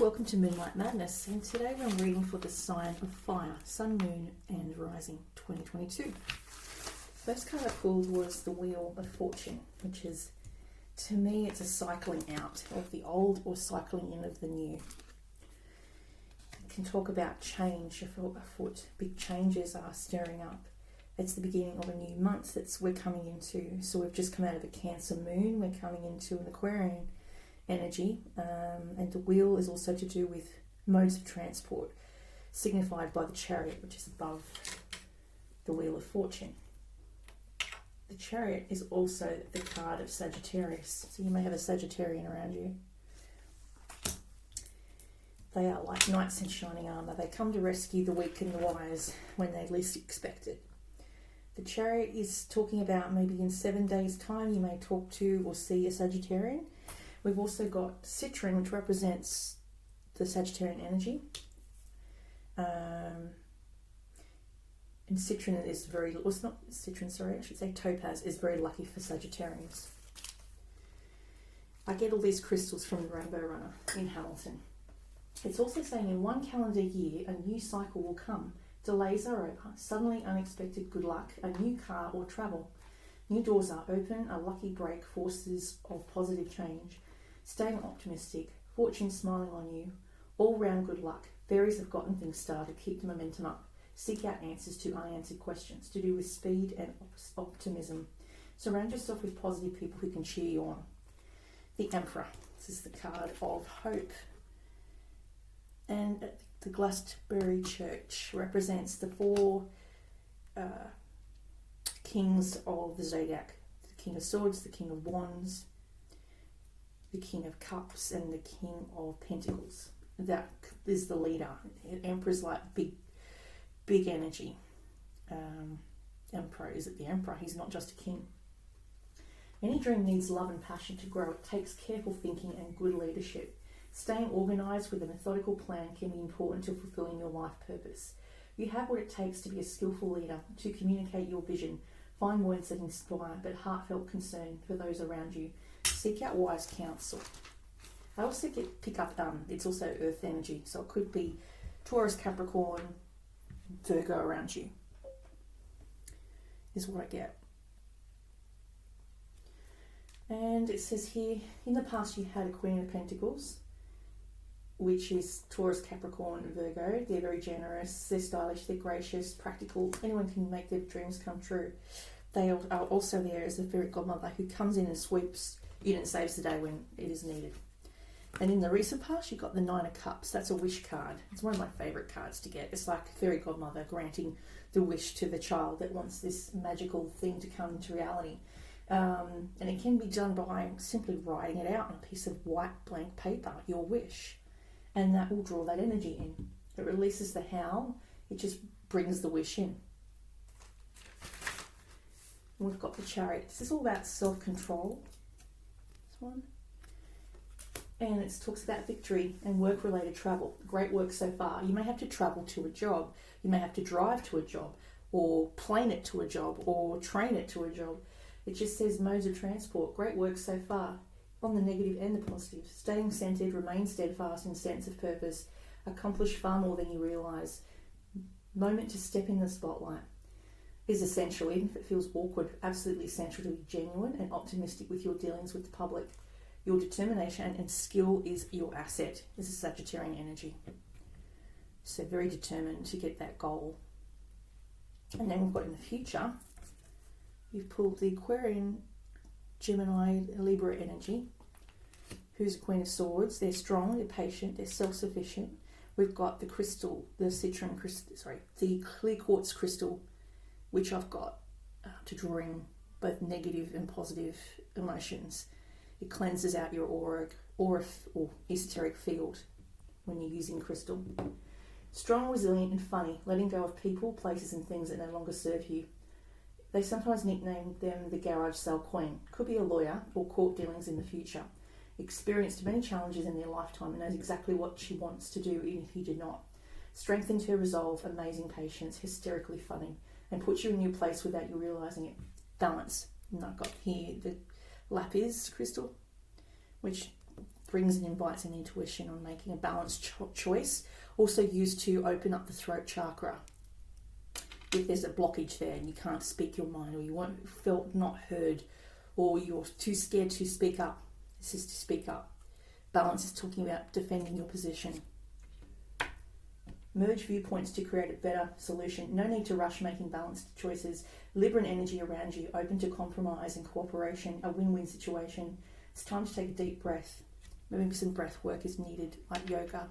Welcome to Moonlight Madness, and today I'm reading for the sign of fire, Sun, Moon and Rising 2022. First card I pulled was the Wheel of Fortune, which is, to me, it's a cycling out of the old or cycling in of the new. It can talk about change afoot. Big changes are stirring up. It's the beginning of a new month that we're coming into. So we've just come out of a Cancer moon, we're coming into an Aquarian energy, and the wheel is also to do with modes of transport, signified by the Chariot, which is above the Wheel of Fortune. The Chariot is also the card of Sagittarius, so you may have a Sagittarian around you. They are like knights in shining armour. They come to rescue the weak and the wise when they least expect it. The Chariot is talking about maybe in 7 days' time you may talk to or see a Sagittarian. We've also got Citrine, which represents the Sagittarian energy. And Citrine is very, well, it's not Citrine, sorry, I should say Topaz is very lucky for Sagittarians. I get all these crystals from the Rainbow Runner in Hamilton. It's also saying in 1 calendar year, a new cycle will come. Delays are over, suddenly unexpected good luck, a new car or travel. New doors are open, a lucky break, forces of positive change. Staying optimistic, fortune smiling on you, all-round good luck. Fairies have gotten things started, keep the momentum up. Seek out answers to unanswered questions, to do with speed and optimism. Surround yourself with positive people who can cheer you on. The Emperor, this is the card of hope. And the Glastonbury Church represents the 4 kings of the zodiac. The King of Swords, the King of Wands, the King of Cups and the King of Pentacles. That is the leader. The Emperor's like big energy. Emperor, is it the Emperor? He's not just a king. Any dream needs love and passion to grow. It takes careful thinking and good leadership. Staying organised with a methodical plan can be important to fulfilling your life purpose. You have what it takes to be a skillful leader, to communicate your vision, find words that inspire, but heartfelt concern for those around you. Seek out wise counsel. I also pick up, it's also earth energy, so it could be Taurus, Capricorn, Virgo around you, is what I get. And it says here, in the past you had a Queen of Pentacles, which is Taurus, Capricorn, and Virgo. They're very generous, they're stylish, they're gracious, practical. Anyone can make their dreams come true. They are also there as a fairy godmother who comes in and sweeps in and saves the day when it is needed. And in the recent past, you've got the 9 of Cups. That's a wish card. It's one of my favourite cards to get. It's like a fairy godmother granting the wish to the child that wants this magical thing to come into reality. And it can be done by simply writing it out on a piece of white blank paper, your wish. And that will draw that energy in. It releases the howl. It just brings the wish in. And we've got the Chariot. This is all about self-control. This one. And it talks about victory and work-related travel. Great work so far. You may have to travel to a job. You may have to drive to a job, or plane it to a job, or train it to a job. It just says modes of transport. Great work so far. On the negative and the positive. Staying centered, remain steadfast in sense of purpose. Accomplish far more than you realise. Moment to step in the spotlight is essential, even if it feels awkward. Absolutely essential to be genuine and optimistic with your dealings with the public. Your determination and skill is your asset. This is Sagittarian energy. So very determined to get that goal. And then we've got in the future, you've pulled the Aquarian, Gemini, Libra energy, who's a Queen of Swords. They're strong, they're patient, they're self-sufficient. We've got the crystal, the Citrine crystal, the clear quartz crystal, which I've got to draw in both negative and positive emotions. It cleanses out your aura or esoteric field when you're using crystal. Strong, resilient and funny, letting go of people, places and things that no longer serve you. They sometimes nickname them the garage sale queen. Could be a lawyer or court dealings in the future. Experienced many challenges in their lifetime and knows exactly what she wants to do even if you did not. Strengthened her resolve, amazing patience, hysterically funny, and puts you in your place without you realising it. Balance. And I've got here the lapis crystal, which brings and invites an intuition on making a balanced choice. Also used to open up the throat chakra. If there's a blockage there and you can't speak your mind, or you weren't felt not heard, or you're too scared to speak up, this is to speak up. Balance is talking about defending your position. Merge viewpoints to create a better solution. No need to rush making balanced choices. Libran energy around you, open to compromise and cooperation, a win-win situation. It's time to take a deep breath. Maybe some breath work is needed, like yoga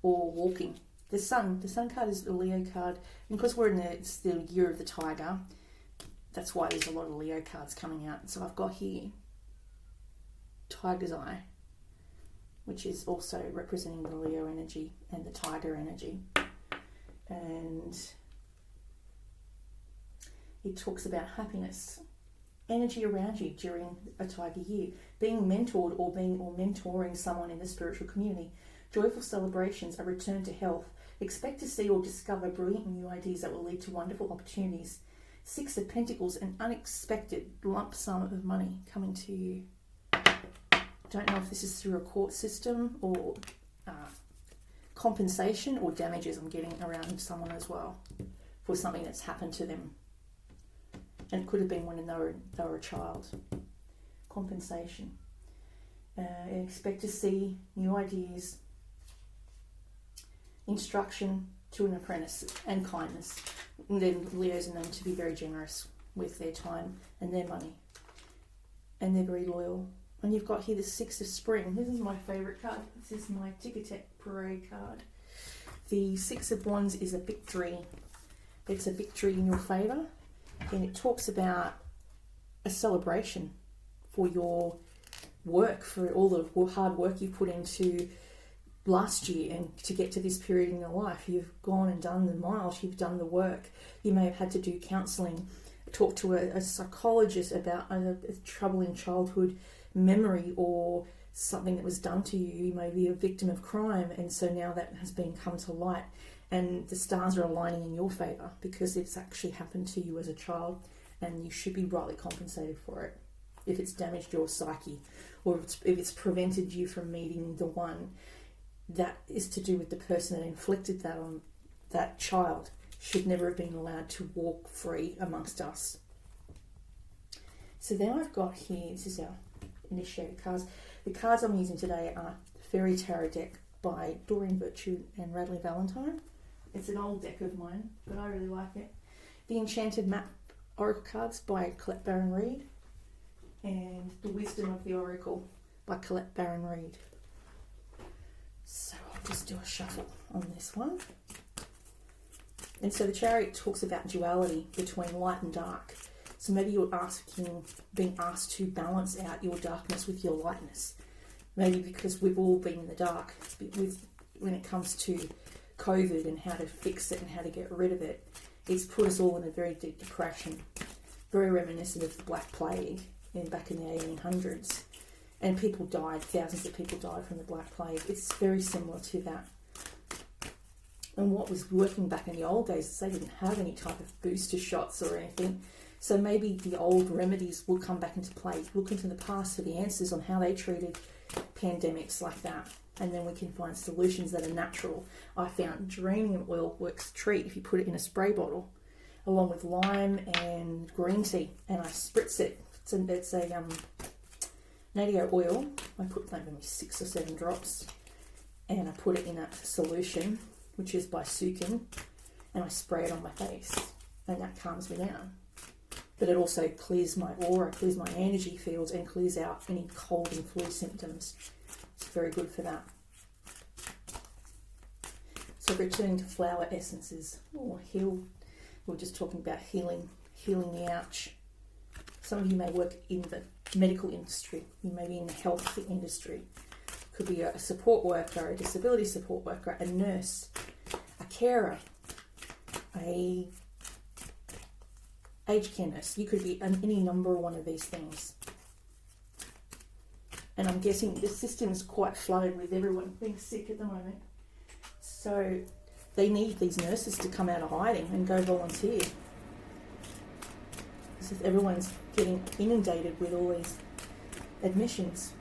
or walking. The sun card is a Leo card. And because we're in the year of the tiger, that's why there's a lot of Leo cards coming out. So I've got here Tiger's Eye, which is also representing the Leo energy and the tiger energy. And it talks about happiness, energy around you during a tiger year, being mentored or mentoring someone in the spiritual community, joyful celebrations, a return to health. Expect to see or discover brilliant new ideas that will lead to wonderful opportunities. Six of Pentacles, an unexpected lump sum of money coming to you. Don't know if this is through a court system or compensation or damages I'm getting around someone as well for something that's happened to them. And it could have been when they were a child. Compensation. Expect to see new ideas, instruction to an apprentice, and kindness. And then Leos are known to be very generous with their time and their money. And they're very loyal. And you've got here the Six of Spring. This is my favourite card. This is my Ticketek Parade card. The Six of Wands is a victory. It's a victory in your favour. And it talks about a celebration for your work, for all the hard work you put into last year and to get to this period in your life. You've gone and done the miles, you've done the work. You may have had to do counselling, talk to a psychologist about a troubling childhood memory or something that was done to you. You may be a victim of crime, and so now that has been come to light and the stars are aligning in your favour because it's actually happened to you as a child, and you should be rightly compensated for it. If it's damaged your psyche, or if it's prevented you from meeting the one that is to do with the person that inflicted that on that child, should never have been allowed to walk free amongst us. So then I've got here, this is our initiated cards. The cards I'm using today are Fairy Tarot deck by Doreen and Radleigh Valentine. It's an old deck of mine, but I really like it. The Enchanted Map Oracle cards by Colette-Baron-Reid, and The Wisdom of the Oracle by Colette-Baron-Reid. So I'll just do a shuffle on this one. And so the Chariot talks about duality between light and dark. So maybe you're being asked to balance out your darkness with your lightness. Maybe because we've all been in the dark when it comes to COVID and how to fix it and how to get rid of it. It's put us all in a very deep depression, very reminiscent of the Black Plague back in the 1800s. And people died, thousands of people died from the Black Plague. It's very similar to that. And what was working back in the old days is they didn't have any type of booster shots or anything. So maybe the old remedies will come back into play. Look into the past for the answers on how they treated pandemics like that. And then we can find solutions that are natural. I found geranium oil works a treat if you put it in a spray bottle, along with lime and green tea. And I spritz it. It's a Nadio oil. I put maybe 6 or 7 drops, and I put it in a solution, which is by Sukin, and I spray it on my face, and that calms me down. But it also clears my aura, clears my energy fields, and clears out any cold and flu symptoms. It's very good for that. So returning to flower essences, or heal. We're just talking about healing the ouch. Some of you may work in the medical industry. You may be in the health industry. Could be a support worker, a disability support worker, a nurse, a carer, a aged care nurse. You could be any number of one of these things. And I'm guessing the system is quite flooded with everyone being sick at the moment. So they need these nurses to come out of hiding and go volunteer. Because everyone's getting inundated with all these admissions.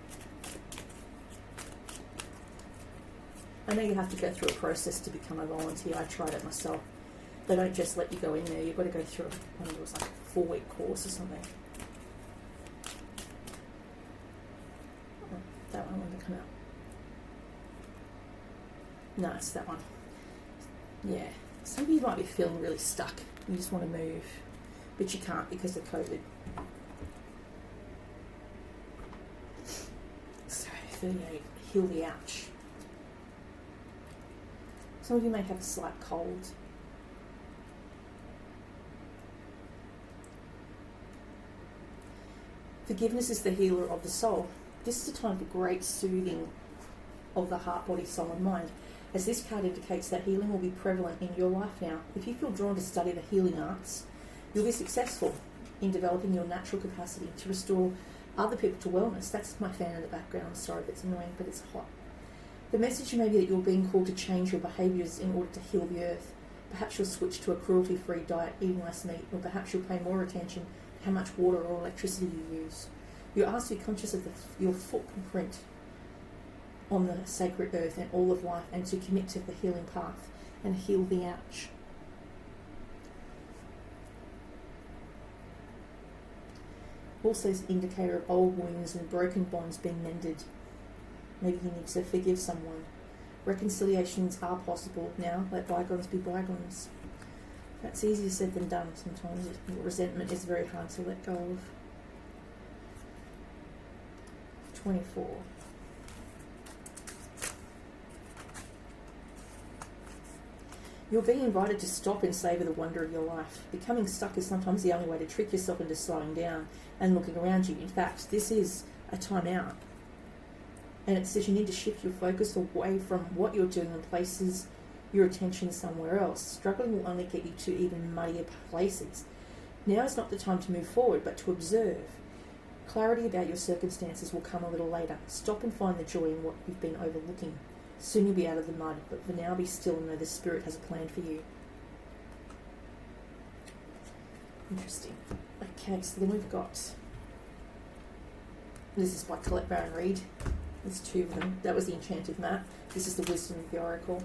I know you have to go through a process to become a volunteer. I tried it myself. They don't just let you go in there. You've got to go through, I think it was like a 4-week course or something. Oh, that one wouldn't come out. No, it's that one. Yeah. Some of you might be feeling really stuck. You just want to move, but you can't because of COVID. So, 38. Heal the ouch. Some of you may have a slight cold. Forgiveness is the healer of the soul. This is a time for great soothing of the heart, body, soul and mind, as this card indicates that healing will be prevalent in your life now. If you feel drawn to study the healing arts, you'll be successful in developing your natural capacity to restore other people to wellness. That's my fan in the background. I'm sorry if it's annoying, but it's hot. The message may be that you're being called to change your behaviours in order to heal the earth. Perhaps you'll switch to a cruelty-free diet, eating less meat, or perhaps you'll pay more attention to how much water or electricity you use. You're asked to be conscious of your footprint on the sacred earth and all of life, and to commit to the healing path and heal the ouch. Also is an indicator of old wounds and broken bonds being mended. Maybe you need to forgive someone. Reconciliations are possible now. Let bygones be bygones. That's easier said than done sometimes. Resentment is very hard to let go of. 24. You're being invited to stop and savour the wonder of your life. Becoming stuck is sometimes the only way to trick yourself into slowing down and looking around you. In fact, this is a time out. And it says you need to shift your focus away from what you're doing and places your attention somewhere else. Struggling will only get you to even muddier places. Now is not the time to move forward, but to observe. Clarity about your circumstances will come a little later. Stop and find the joy in what you've been overlooking. Soon you'll be out of the mud, but for now be still and know the Spirit has a plan for you. Interesting. Okay, so then we've got... This is by Colette-Baron-Reid. There's 2 of them. That was the Enchanted mat. This is the Wisdom of the Oracle.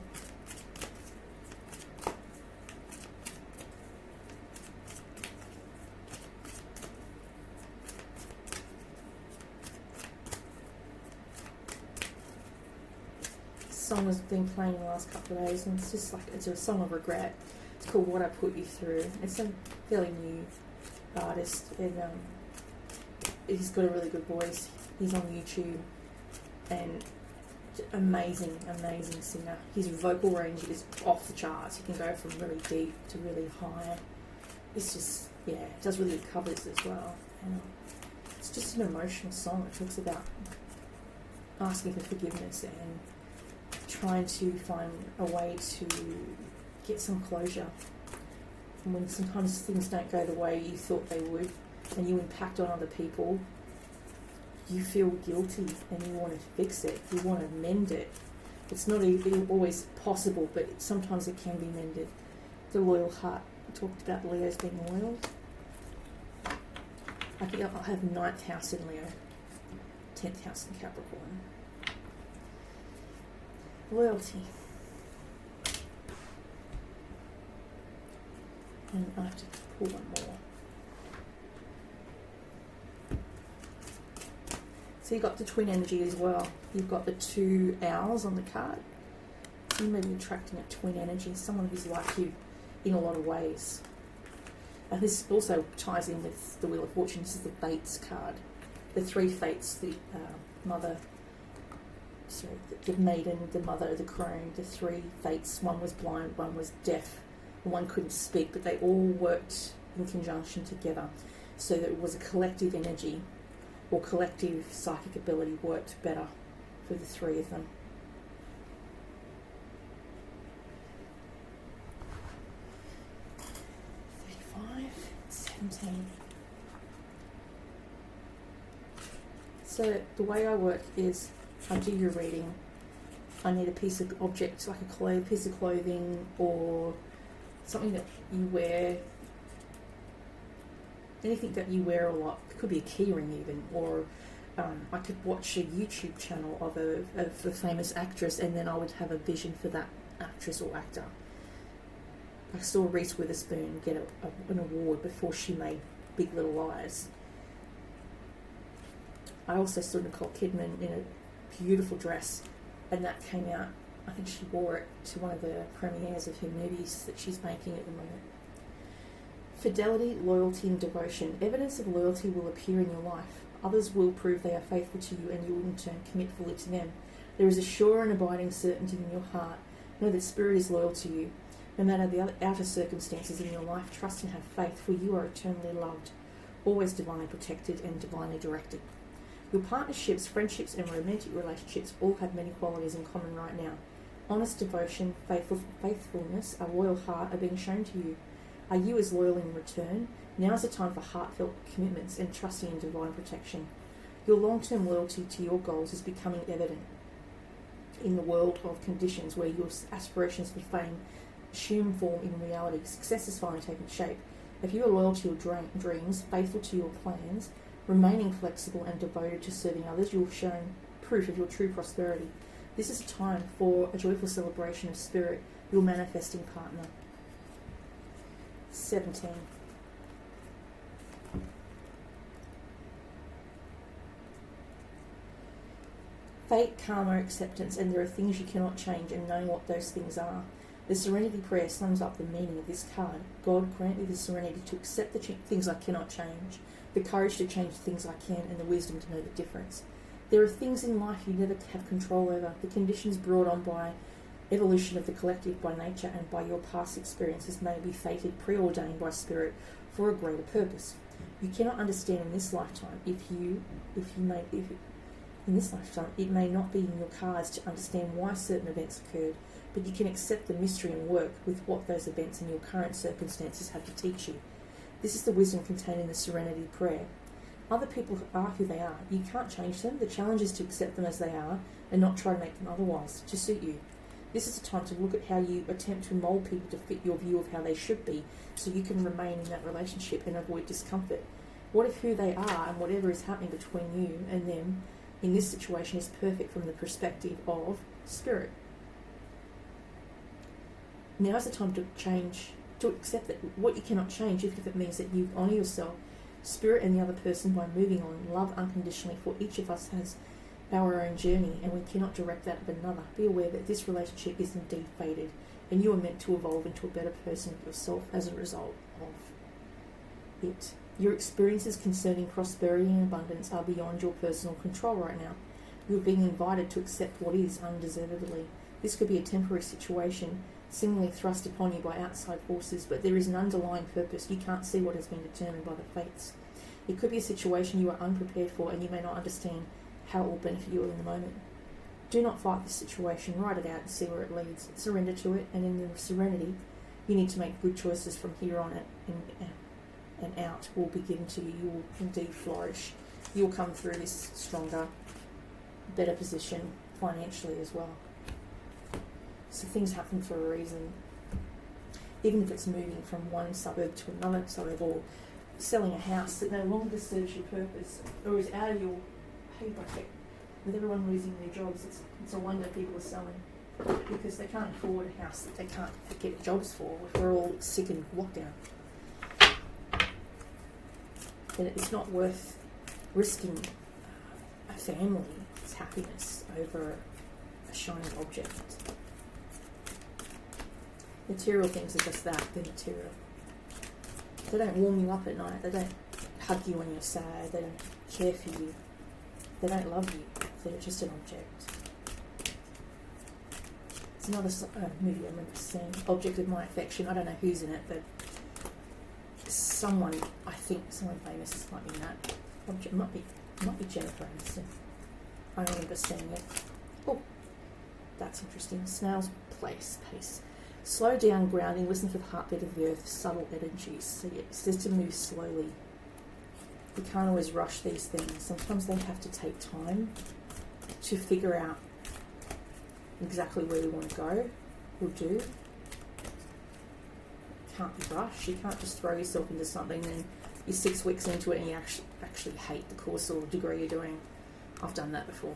Song has been playing the last couple of days, and it's just like, it's a song of regret. It's called What I Put You Through. It's a fairly new artist, and he's got a really good voice. He's on YouTube, and amazing singer. His vocal range is off the charts. He can go from really deep to really high. It's just, yeah, it does really good covers as well. And it's just an emotional song. It talks about asking for forgiveness and trying to find a way to get some closure. And when sometimes things don't go the way you thought they would, and you impact on other people, you feel guilty and you want to fix it, you want to mend it. It's not even always possible, but sometimes it can be mended. The loyal heart. I talked about Leo's being loyal. I think I'll have 9th house in Leo, 10th house in Capricorn. Loyalty. And I have to pull one more. So you've got the twin energy as well. You've got the 2 owls on the card. So you may be attracting a twin energy, someone who's like you in a lot of ways. And this also ties in with the Wheel of Fortune. This is the Fates card. The 3 Fates, the mother, sorry, the maiden, the mother, the crone, the 3 Fates. One was blind, one was deaf, and one couldn't speak, but they all worked in conjunction together. So that it was a collective energy, or collective psychic ability worked better for the 3 of them. So the way I work is I do your reading. I need a piece of object, like a piece of clothing or something that you wear, anything that you wear a lot. It could be a key ring even, or I could watch a YouTube channel of a famous actress, and then I would have a vision for that actress or actor. I saw Reese Witherspoon get an award before she made Big Little Lies. I also saw Nicole Kidman in a beautiful dress, and that came out, I think she wore it to one of the premieres of her movies that she's making at the moment. Fidelity, loyalty and devotion. Evidence of loyalty will appear in your life. Others will prove they are faithful to you, and you will in turn commit fully to them. There is a sure and abiding certainty in your heart. Know that Spirit is loyal to you. No matter the outer circumstances in your life, trust and have faith, for you are eternally loved, always divinely protected and divinely directed. Your partnerships, friendships and romantic relationships all have many qualities in common right now. Honest devotion, faithfulness, a loyal heart are being shown to you. Are you as loyal in return? Now is the time for heartfelt commitments and trusting in divine protection. Your long-term loyalty to your goals is becoming evident in the world of conditions where your aspirations for fame assume form in reality. Success is finally taking shape. If you are loyal to your dreams, faithful to your plans, remaining flexible and devoted to serving others, you'll show proof of your true prosperity. This is time for a joyful celebration of Spirit, your manifesting partner. 17. Fate, karma, acceptance, and there are things you cannot change, and knowing what those things are. The Serenity Prayer sums up the meaning of this card. God, grant me the serenity to accept the things I cannot change, the courage to change the things I can, and the wisdom to know the difference. There are things in life you never have control over. The conditions brought on by evolution of the collective, by nature, and by your past experiences may be fated, preordained by Spirit for a greater purpose. You cannot understand in this lifetime in this lifetime, it may not be in your cards to understand why certain events occurred, but you can accept the mystery and work with what those events and your current circumstances have to teach you. This is the wisdom contained in the Serenity Prayer. Other people are who they are. You can't change them. The challenge is to accept them as they are and not try to make them otherwise, to suit you. This is a time to look at how you attempt to mould people to fit your view of how they should be, so you can remain in that relationship and avoid discomfort. What if who they are and whatever is happening between you and them in this situation is perfect from the perspective of Spirit? Now is the time to change, to accept that what you cannot change, if it means that you honour yourself, Spirit and the other person by moving on, love unconditionally, for each of us has our own journey and we cannot direct that of another. Be aware that this relationship is indeed fated and you are meant to evolve into a better person of yourself as a result of it. Your experiences concerning prosperity and abundance are beyond your personal control right now. You are being invited to accept what is undeservedly. This could be a temporary situation seemingly thrust upon you by outside forces, but there is an underlying purpose. You can't see what has been determined by the fates. It could be a situation you are unprepared for and you may not understand how it will benefit you in the moment. Do not fight this situation, write it out and see where it leads. Surrender to it, and in the serenity, you need to make good choices from here on and out will be given to you. You will indeed flourish. You will come through this stronger, better position financially as well. So things happen for a reason. Even if it's moving from one suburb to another suburb, or selling a house that no longer serves your purpose or is out of your pay bracket. With everyone losing their jobs, it's a wonder people are selling, because they can't afford a house that they can't get jobs for. We're all sick in lockdown. And it's not worth risking a family's happiness over a shiny object. Material things are just that, they're material. They don't warm you up at night, they don't hug you when you're sad, they don't care for you, they don't love you, they're just an object. It's another movie I remember seeing, Object of My Affection. I don't know who's in it, but someone famous is might be in that. Object might be Jennifer Aniston. I remember seeing it. Oh, that's interesting. Snail's pace. Slow down, grounding, listen for the heartbeat of the earth, subtle energies. So it says to move slowly. You can't always rush these things. Sometimes they have to take time to figure out exactly where we want to go or do. Can't be rushed. You can't just throw yourself into something and you're 6 weeks into it and you actually hate the course or degree you're doing. I've done that before.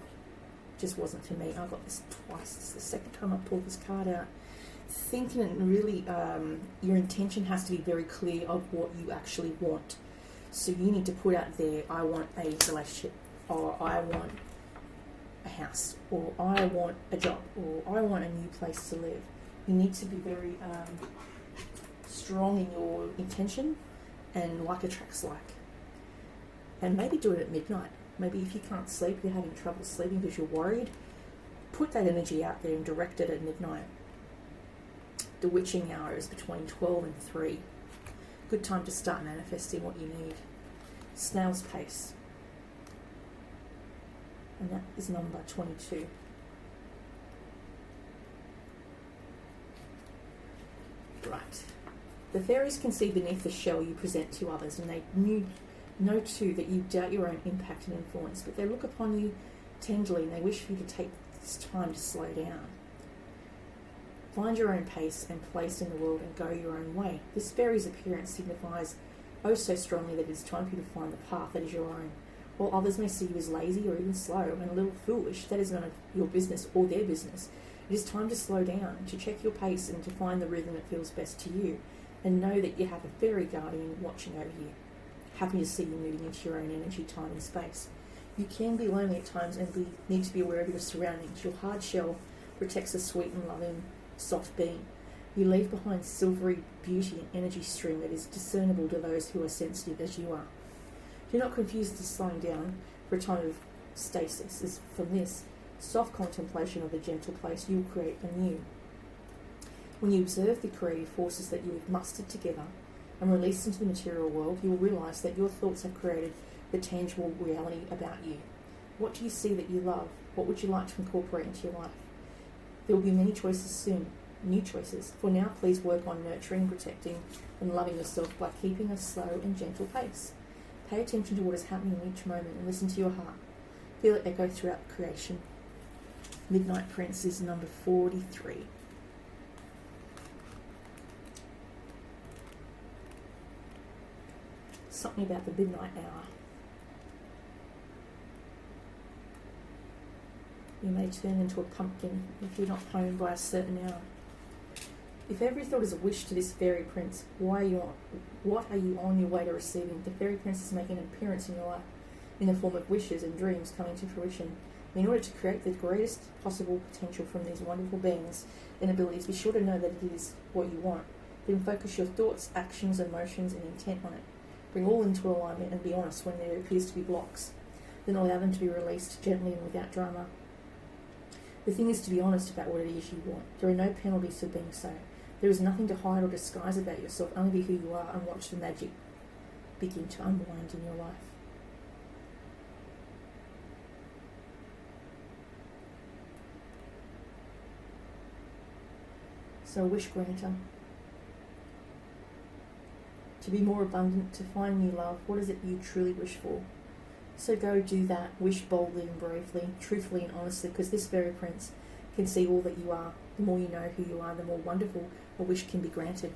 It just wasn't for me. I got this twice. It's the second time I pulled this card out. Thinking and really, your intention has to be very clear of what you actually want. So you need to put out there, I want a relationship, or I want a house, or I want a job, or I want a new place to live. You need to be very strong in your intention, and like attracts like. And maybe do it at midnight. Maybe if you can't sleep, you're having trouble sleeping because you're worried, put that energy out there and direct it at midnight. The witching hour is between 12 and 3. Good time to start manifesting what you need. Snail's pace. And that is number 22. Right. The fairies can see beneath the shell you present to others, and they know too that you doubt your own impact and influence, but they look upon you tenderly and they wish for you to take this time to slow down. Find your own pace and place in the world and go your own way. This fairy's appearance signifies oh so strongly that it is time for you to find the path that is your own. While others may see you as lazy or even slow and a little foolish, that is none of your business or their business. It is time to slow down, to check your pace and to find the rhythm that feels best to you, and know that you have a fairy guardian watching over you, happy to see you moving into your own energy, time and space. You can be lonely at times and need to be aware of your surroundings. Your hard shell protects a sweet and loving soft being. You leave behind silvery beauty and energy stream that is discernible to those who are sensitive as you are. Do not confuse this slowing down for a time of stasis. As from this soft contemplation of the gentle place, you will create anew. When you observe the creative forces that you have mustered together and released into the material world, you will realise that your thoughts have created the tangible reality about you. What do you see that you love? What would you like to incorporate into your life? There will be many choices soon, new choices. For now, please work on nurturing, protecting and loving yourself by keeping a slow and gentle pace. Pay attention to what is happening in each moment and listen to your heart. Feel it echo throughout creation. Midnight Prince is number 43. Something about the midnight hour. You may turn into a pumpkin if you're not home by a certain hour. If every thought is a wish to this fairy prince, what are you on your way to receiving? The fairy prince is making an appearance in your life in the form of wishes and dreams coming to fruition. In order to create the greatest possible potential from these wonderful beings and abilities, be sure to know that it is what you want. Then focus your thoughts, actions, emotions, and intent on it. Bring all into alignment and be honest when there appears to be blocks. Then allow them to be released gently and without drama. The thing is to be honest about what it is you want. There are no penalties for being so. There is nothing to hide or disguise about yourself. Only be who you are and watch the magic begin to unwind in your life. So, wish granter. To be more abundant, to find new love, what is it you truly wish for? So go do that. Wish boldly and bravely, truthfully and honestly, because this fairy prince can see all that you are. The more you know who you are, the more wonderful a wish can be granted.